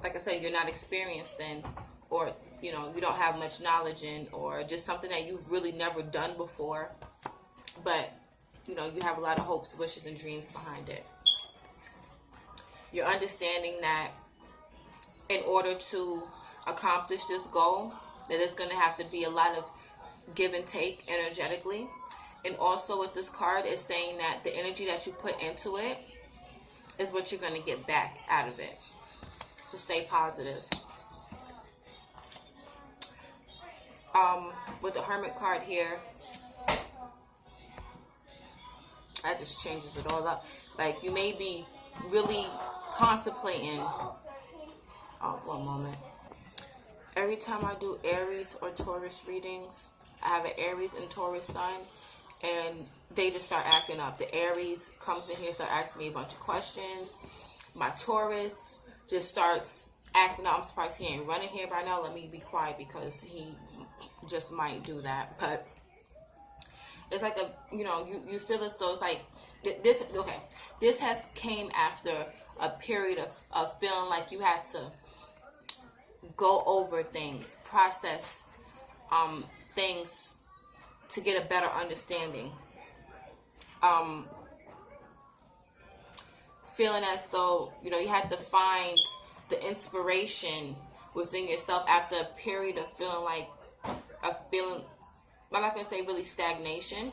like I said, you're not experienced in, or, you know, you don't have much knowledge in, or just something that you've really never done before, but, you know, you have a lot of hopes, wishes, and dreams behind it. You're understanding that in order to accomplish this goal, that it's going to have to be a lot of give and take energetically. And also with this card, it's saying that the energy that you put into it is what you're going to get back out of it. So stay positive. With the Hermit card here, that just changes it all up. Like, you may be really contemplating. Oh, one moment. Every time I do Aries or Taurus readings, I have an Aries and Taurus sun, and they just start acting up. The Aries comes in here, start asking me a bunch of questions. My Taurus just starts acting up. I'm surprised he ain't running here by now. Let me be quiet because he just might do that. But it's like a, you know, you feel as though it's like this. Okay, this has came after a period of feeling like you had to go over things, process things to get a better understanding. Feeling as though, you know, you had to find the inspiration within yourself after a period of feeling like I'm not going to say really stagnation,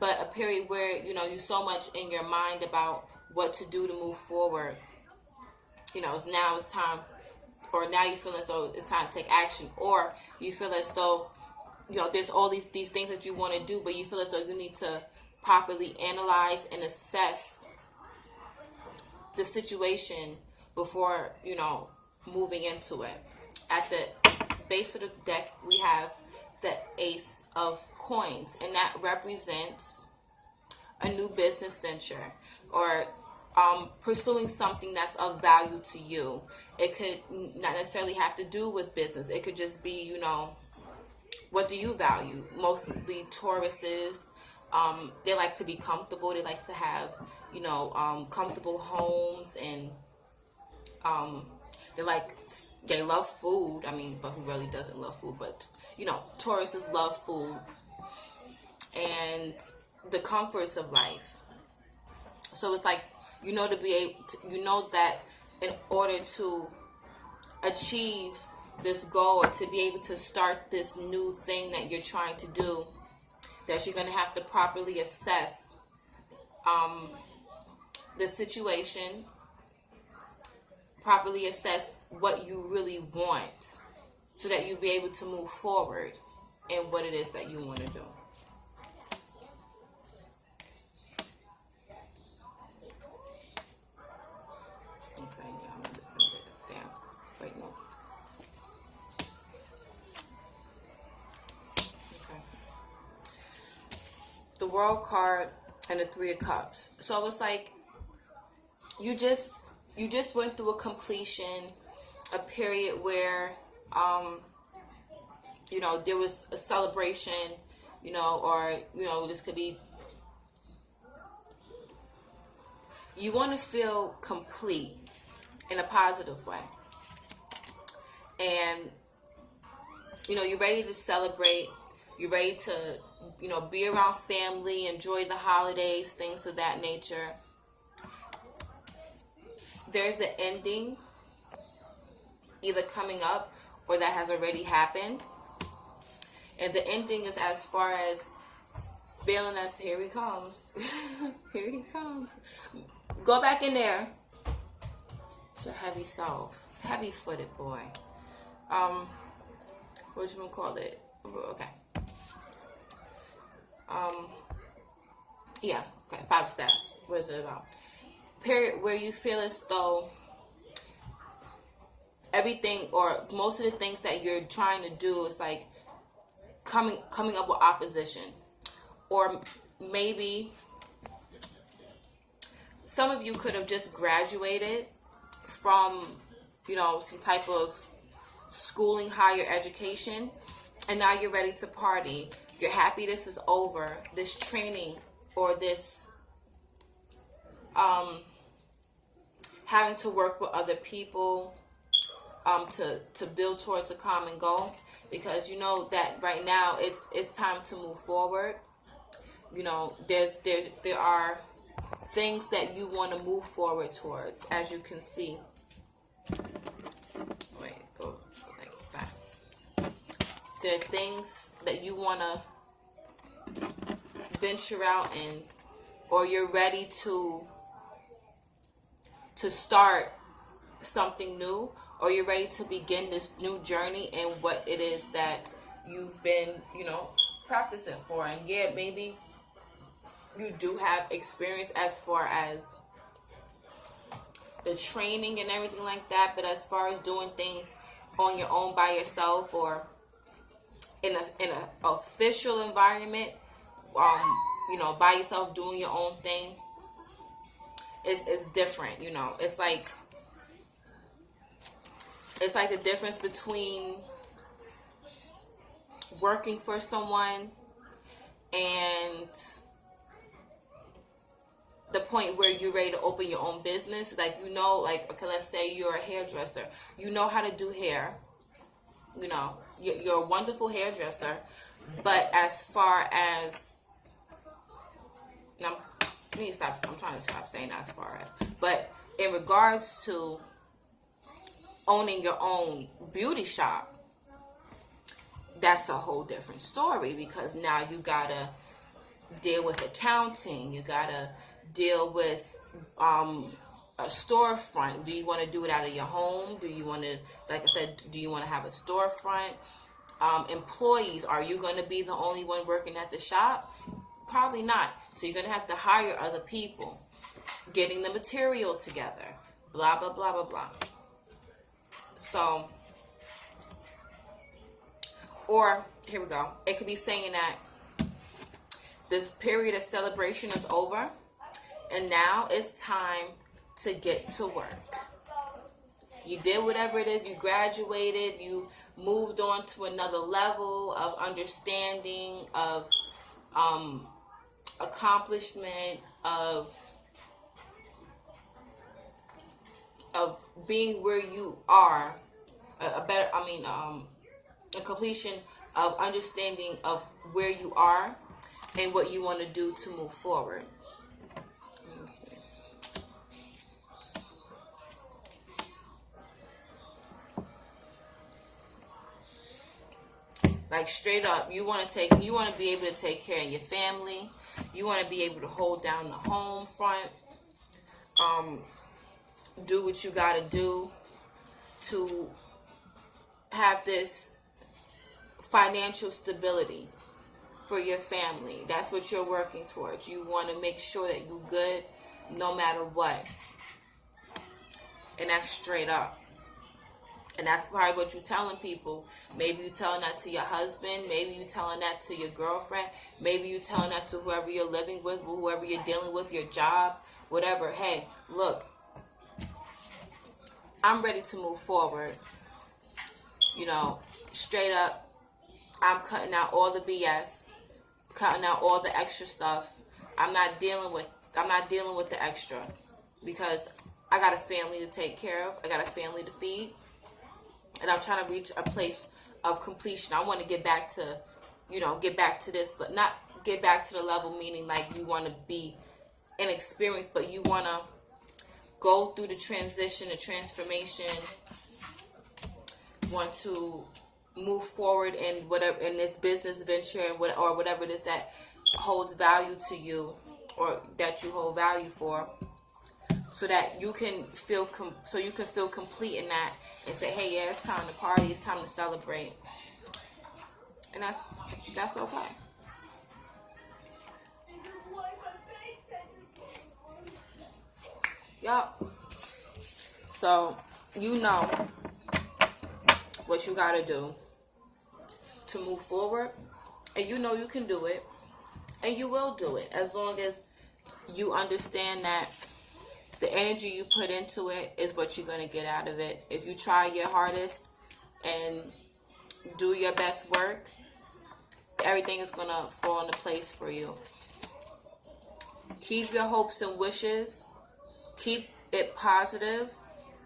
but a period where, you know, you're so much in your mind about what to do to move forward. You know, now it's time, or now you feel as though it's time to take action, or you feel as though, you know, there's all these things that you want to do, but you feel as though you need to properly analyze and assess the situation before, you know, moving into it. At the base of the deck, we have the Ace of Coins, and that represents a new business venture, or pursuing something that's of value to you. It could not necessarily have to do with business. It could just be, you know, what do you value? Mostly Tauruses, they like to be comfortable. They like to have, you know, comfortable homes, and they love food. I mean, but who really doesn't love food? But, you know, Tauruses love food and the comforts of life. So it's like, you know, to be able to, you know, that in order to achieve this goal, or to be able to start this new thing that you're trying to do, that you're going to have to properly assess the situation, properly assess what you really want, so that you'll be able to move forward in what it is that you want to do. Okay, yeah, I'm going to put that down. Wait, no. Okay. The World card and the Three of Cups. So it's like you just went through a completion, a period where you know, there was a celebration, you know, or, you know, this could be, you want to feel complete in a positive way. And, you know, you're ready to celebrate. You're ready to, you know, be around family, enjoy the holidays, things of that nature. There's an ending either coming up or that has already happened. And the ending is as far as feeling as, here he comes. Here he comes. Go back in there. It's a heavy self. Heavy-footed boy. What you gonna call it? Okay. Yeah, okay, 5 steps. What is it about? Period where you feel as though everything, or most of the things that you're trying to do is like coming up with opposition. Or maybe some of you could have just graduated from, you know, some type of schooling, higher education, and now you're ready to party. You're happy this is over, this training or this having to work with other people to build towards a common goal, because you know that right now it's time to move forward. You know, there are things that you want to move forward towards, as you can see. Wait, go like that. There are things that you want to venture out in, or you're ready to start something new, or you're ready to begin this new journey in what it is that you've been, you know, practicing for. And yeah, maybe you do have experience as far as the training and everything like that, but as far as doing things on your own by yourself, or in a official environment, you know, by yourself doing your own thing, it's different. You know, it's like the difference between working for someone and the point where you're ready to open your own business. Like, you know, like, okay, let's say you're a hairdresser. You know how to do hair. You know, you're a wonderful hairdresser. But as far as, now, I need to stop. I'm trying to stop saying as far as. But in regards to owning your own beauty shop, that's a whole different story, because now you gotta deal with accounting. You gotta deal with a storefront. Do you want to do it out of your home? Do you want to, like I said, do you want to have a storefront? Employees, are you going to be the only one working at the shop? Probably not. So you're going to have to hire other people, getting the material together, blah, blah, blah, blah, blah. So, or here we go. It could be saying that this period of celebration is over, and now it's time to get to work. You did whatever it is. You graduated. You moved on to another level of understanding, of accomplishment, of being where you are. A completion of understanding of where you are and what you want to do to move forward. Like, straight up, you want to be able to take care of your family. You want to be able to hold down the home front. Do what you got to do to have this financial stability for your family. That's what you're working towards. You want to make sure that you're good no matter what. And that's straight up. And that's probably what you're telling people. Maybe you're telling that to your husband. Maybe you're telling that to your girlfriend. Maybe you're telling that to whoever you're living with, whoever you're dealing with, your job, whatever. Hey, look, I'm ready to move forward. You know, straight up, I'm cutting out all the BS, cutting out all the extra stuff. I'm not dealing with the extra, because I got a family to take care of. I got a family to feed. And I'm trying to reach a place of completion. I want to get back to this, not get back to the level, meaning like you want to be inexperienced, but you want to go through the transition, the transformation, want to move forward in whatever, in this business venture, or whatever it is that holds value to you, or that you hold value for, so that you can feel complete in that, and say, hey, yeah, it's time to party, it's time to celebrate. And that's okay. Yup. So, you know what you gotta do to move forward, and you know you can do it, and you will do it, as long as you understand that the energy you put into it is what you're going to get out of it. If you try your hardest and do your best work, everything is going to fall into place for you. Keep your hopes and wishes. Keep it positive.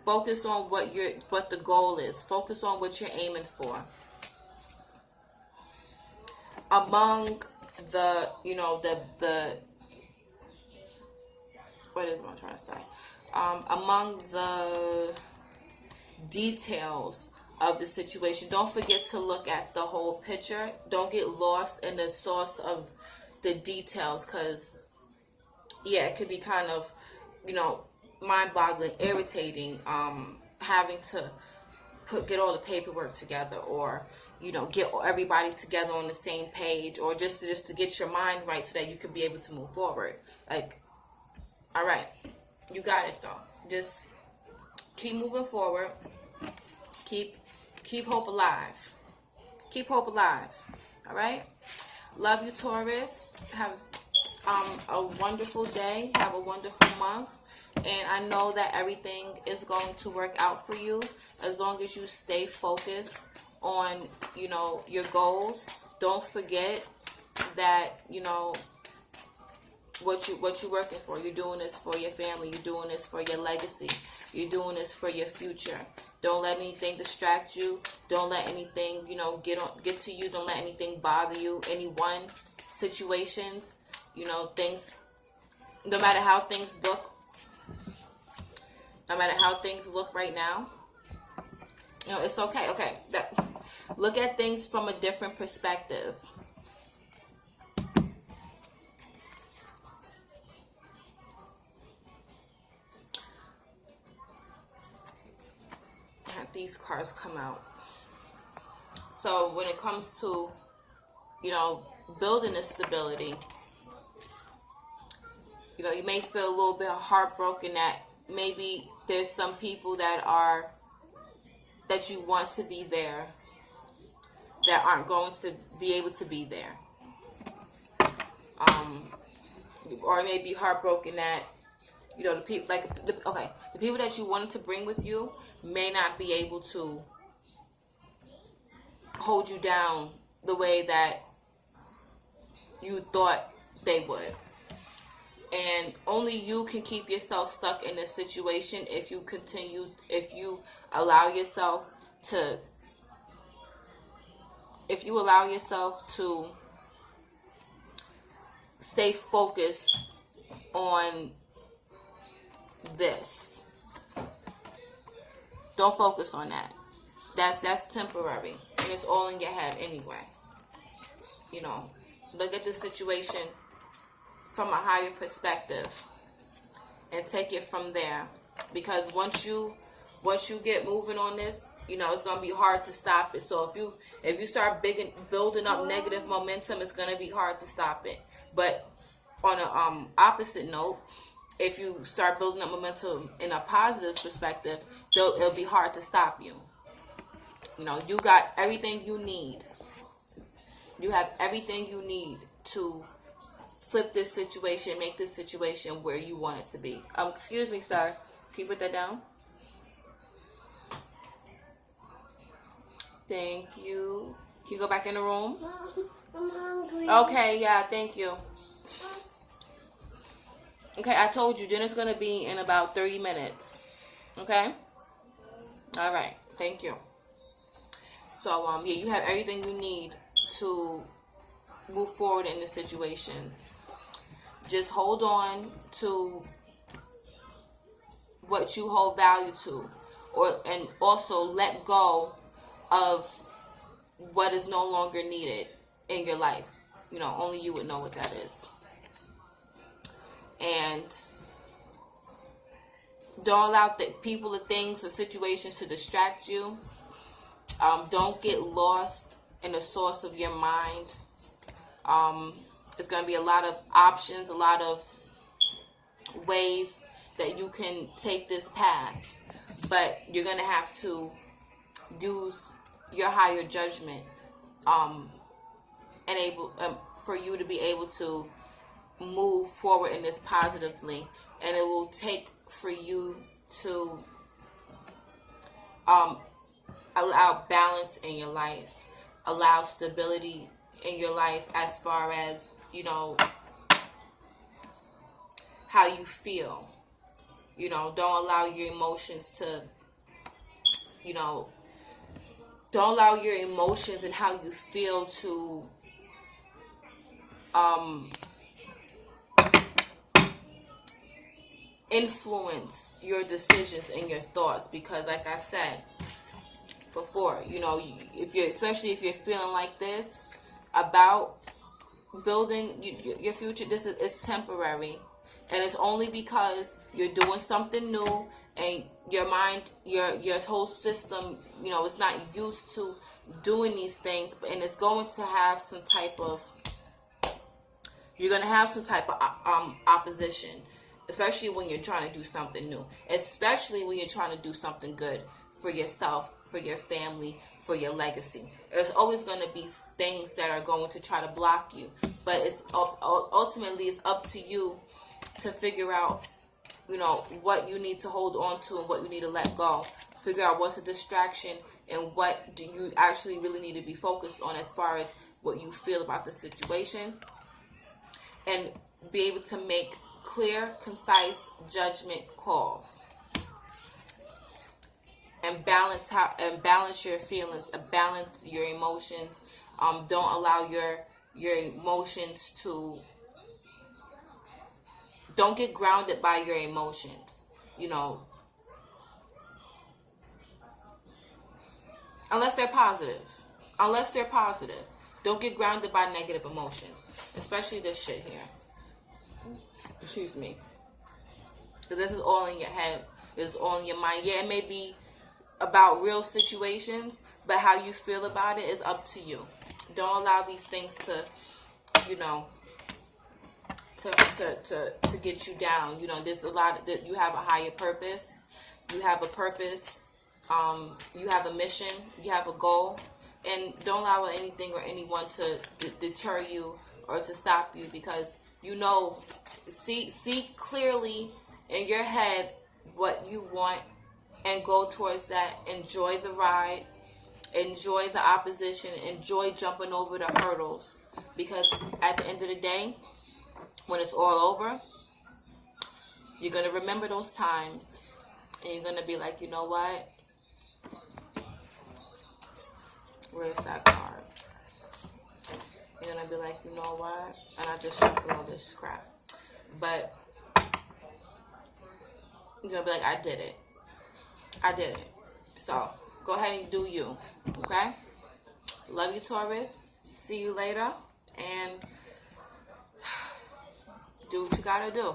Focus on what the goal is. Focus on what you're aiming for. Among the, what is what I'm trying to say? Among the details of the situation, don't forget to look at the whole picture. Don't get lost in the source of the details, because it could be kind of, mind-boggling, irritating, having to get all the paperwork together, or get everybody together on the same page, or just to get your mind right so that you can be able to move forward. Like, all right, you got it though. Just keep moving forward. Keep hope alive. Keep hope alive. All right. Love you, Taurus. Have a wonderful day. Have a wonderful month. And I know that everything is going to work out for you as long as you stay focused on, your goals. Don't forget that, what you're working for. You're doing this for your family. You're doing this for your legacy. You're doing this for your future. Don't let anything distract you. Don't let anything, get to you. Don't let anything bother you. Anyone, situations, things, no matter how things look, right now, it's okay. Okay. Look at things from a different perspective. Have these cards come out. So when it comes to, building this stability, you may feel a little bit heartbroken that maybe there's some people that you want to be there that aren't going to be able to be there. Or maybe heartbroken that, the people, the people that you wanted to bring with you may not be able to hold you down the way that you thought they would. And only you can keep yourself stuck in this situation if you allow yourself to stay focused on this. Don't focus on that. That's temporary, and it's all in your head anyway. Look at the situation from a higher perspective and take it from there. Because once you get moving on this, it's gonna be hard to stop it. So if you start building up negative momentum, it's gonna be hard to stop it. But on a opposite note, if you start building up momentum in a positive perspective, it'll be hard to stop you. You got everything you need. You have everything you need to flip this situation, make this situation where you want it to be. Excuse me, sir. Can you put that down? Thank you. Can you go back in the room? I'm hungry. Okay, yeah, thank you. Okay, I told you dinner's going to be in about 30 minutes. Okay? All right, thank you. So, you have everything you need to move forward in this situation. Just hold on to what you hold value to, and also let go of what is no longer needed in your life. Only you would know what that is. And don't allow people or things or situations to distract you. Don't get lost in the source of your mind. There's going to be a lot of options, a lot of ways that you can take this path. But you're going to have to use your higher judgment for you to be able to move forward in this positively. And it will take for you to allow balance in your life, allow stability in your life as far as, how you feel. You know, don't allow your emotions to, you know, don't allow your emotions and how you feel to influence your decisions and your thoughts. Because like I said before, you know, if you're, especially if you're feeling like this about building your future, this is, it's temporary, and it's only because you're doing something new, and your mind, your whole system, you know, it's not used to doing these things, and it's going to have some type of, you're going to have some type of opposition, especially when you're trying to do something new, especially when you're trying to do something good for yourself, for your family, for your legacy. There's always going to be things that are going to try to block you, but it's ultimately it's up to you to figure out, you know, what you need to hold on to and what you need to let go. Figure out what's a distraction and what do you actually really need to be focused on as far as what you feel about the situation, and be able to make clear, concise judgment calls, and balance your feelings, and balance your emotions. Don't allow your emotions to, don't get grounded by your emotions, you know, unless they're positive. Don't get grounded by negative emotions, especially this shit here. Excuse me. Because this is all in your head. This is all in your mind. Yeah, it may be about real situations, but how you feel about it is up to you. Don't allow these things to, you know, to get you down. You know, there's a lot that you have a higher purpose. You have a purpose. You have a mission. You have a goal, and don't allow anything or anyone to deter you or to stop you, because you know, see clearly in your head what you want and go towards that. Enjoy the ride. Enjoy the opposition. Enjoy jumping over the hurdles, because at the end of the day, when it's all over, you're going to remember those times, and you're going to be like, you know what? Where's that card? You're going to be like, you know what? And I just shuffle all this crap. But you're going to be like, I did it. So go ahead and do you. Okay? Love you, Taurus. See you later. And do what you got to do.